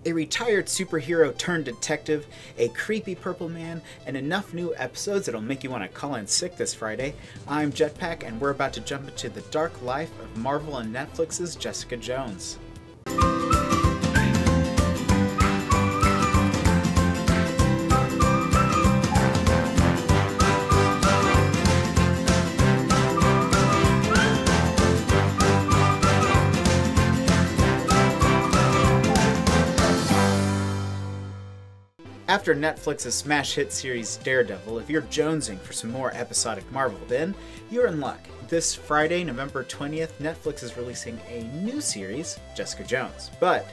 A retired superhero turned detective, a creepy purple man, and enough new episodes that'll make you want to call in sick this Friday. I'm Jetpack, and we're about to jump into the dark life of Marvel and Netflix's Jessica Jones. After Netflix's smash hit series Daredevil, if you're jonesing for some more episodic Marvel, then you're in luck. This Friday, November 20th, Netflix is releasing a new series, Jessica Jones. But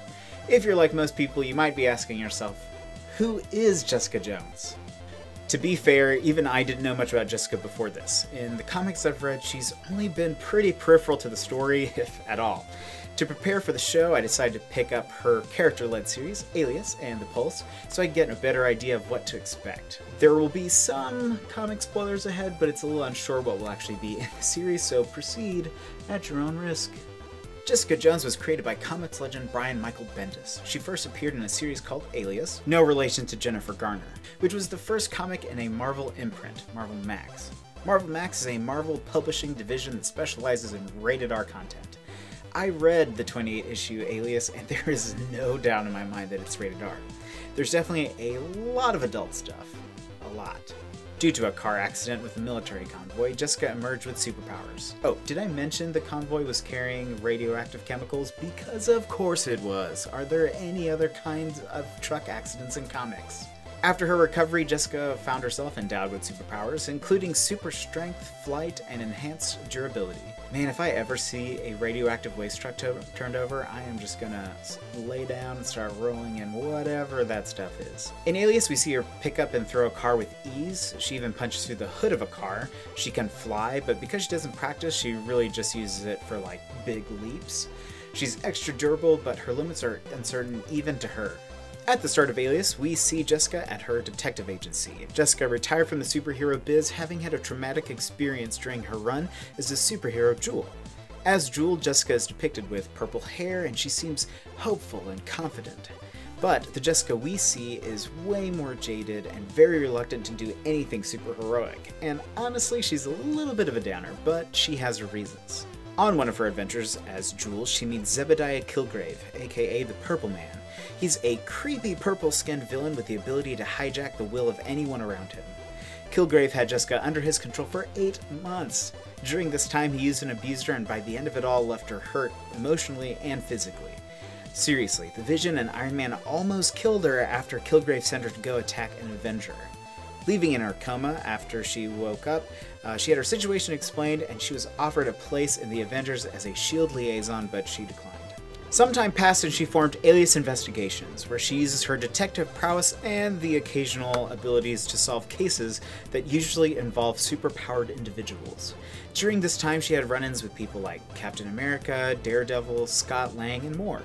if you're like most people, you might be asking yourself, who is Jessica Jones? To be fair, even I didn't know much about Jessica before this. In the comics I've read, she's only been pretty peripheral to the story, if at all. To prepare for the show, I decided to pick up her character-led series, Alias and The Pulse, so I could get a better idea of what to expect. There will be some comic spoilers ahead, but it's a little unsure what will actually be in the series, so proceed at your own risk. Jessica Jones was created by comics legend Brian Michael Bendis. She first appeared in a series called Alias, no relation to Jennifer Garner, which was the first comic in a Marvel imprint, Marvel Max. Marvel Max is a Marvel publishing division that specializes in rated R content. I read the 28-issue Alias, and there is no doubt in my mind that it's rated R. There's definitely a lot of adult stuff. A lot. Due to a car accident with a military convoy, Jessica emerged with superpowers. Oh, did I mention the convoy was carrying radioactive chemicals? Because of course it was. Are there any other kinds of truck accidents in comics? After her recovery, Jessica found herself endowed with superpowers, including super strength, flight, and enhanced durability. Man, if I ever see a radioactive waste truck turned over, I am just gonna lay down and start rolling in whatever that stuff is. In Alias, we see her pick up and throw a car with ease. She even punches through the hood of a car. She can fly, but because she doesn't practice, she really just uses it for like big leaps. She's extra durable, but her limits are uncertain even to her. At the start of Alias, we see Jessica at her detective agency. Jessica retired from the superhero biz, having had a traumatic experience during her run as the superhero Jewel. As Jewel, Jessica is depicted with purple hair, and she seems hopeful and confident. But the Jessica we see is way more jaded and very reluctant to do anything super heroic. And honestly, she's a little bit of a downer, but she has her reasons. On one of her adventures as Jewel, she meets Zebediah Killgrave, aka the Purple Man. He's a creepy purple-skinned villain with the ability to hijack the will of anyone around him. Killgrave had Jessica under his control for 8 months. During this time, he used and abused her, and by the end of it all, left her hurt emotionally and physically. Seriously, the Vision and Iron Man almost killed her after Killgrave sent her to go attack an Avenger. Leaving in her coma after she woke up, she had her situation explained, and she was offered a place in the Avengers as a SHIELD liaison, but she declined. Some time passed and she formed Alias Investigations, where she uses her detective prowess and the occasional abilities to solve cases that usually involve superpowered individuals. During this time, she had run-ins with people like Captain America, Daredevil, Scott Lang, and more.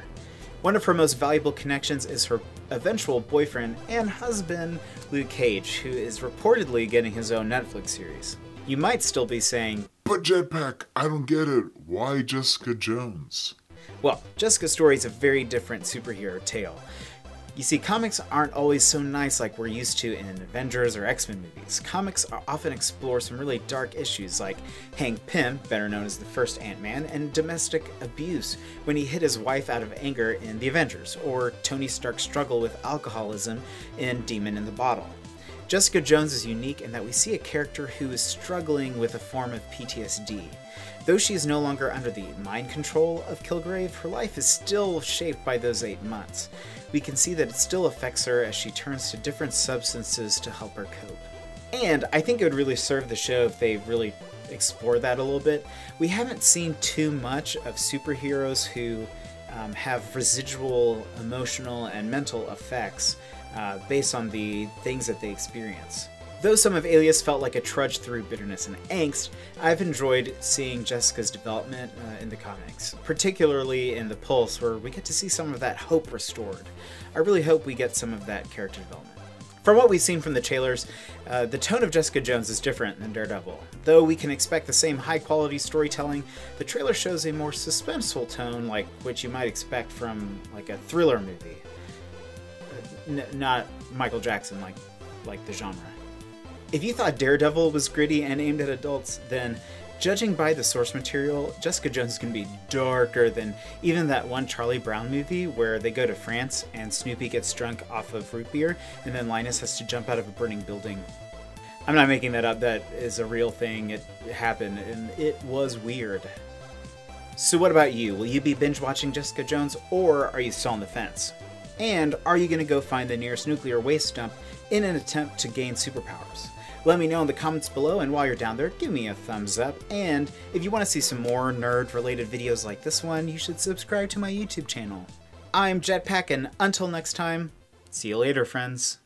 One of her most valuable connections is her eventual boyfriend and husband, Luke Cage, who is reportedly getting his own Netflix series. You might still be saying, "But Jetpack, I don't get it. Why Jessica Jones?" Well, Jessica's story is a very different superhero tale. You see, comics aren't always so nice like we're used to in Avengers or X-Men movies. Comics often explore some really dark issues like Hank Pym, better known as the first Ant-Man, and domestic abuse when he hit his wife out of anger in The Avengers, or Tony Stark's struggle with alcoholism in Demon in the Bottle. Jessica Jones is unique in that we see a character who is struggling with a form of PTSD. Though she is no longer under the mind control of Killgrave, her life is still shaped by those 8 months. We can see that it still affects her as she turns to different substances to help her cope. And I think it would really serve the show if they really explore that a little bit. We haven't seen too much of superheroes who have residual emotional and mental effects based on the things that they experience. Though some of Alias felt like a trudge through bitterness and angst, I've enjoyed seeing Jessica's development in the comics, particularly in The Pulse, where we get to see some of that hope restored. I really hope we get some of that character development. From what we've seen from the trailers, the tone of Jessica Jones is different than Daredevil. Though we can expect the same high-quality storytelling, the trailer shows a more suspenseful tone, like which you might expect from like a thriller movie. not Michael Jackson, like the genre. If you thought Daredevil was gritty and aimed at adults, then judging by the source material, Jessica Jones is going to be darker than even that one Charlie Brown movie where they go to France and Snoopy gets drunk off of root beer and then Linus has to jump out of a burning building. I'm not making that up, that is a real thing, it happened, and it was weird. So what about you? Will you be binge watching Jessica Jones, or are you still on the fence? And are you going to go find the nearest nuclear waste dump in an attempt to gain superpowers? Let me know in the comments below, and while you're down there, give me a thumbs up. And if you want to see some more nerd-related videos like this one, you should subscribe to my YouTube channel. I'm Jetpack, and until next time, see you later, friends.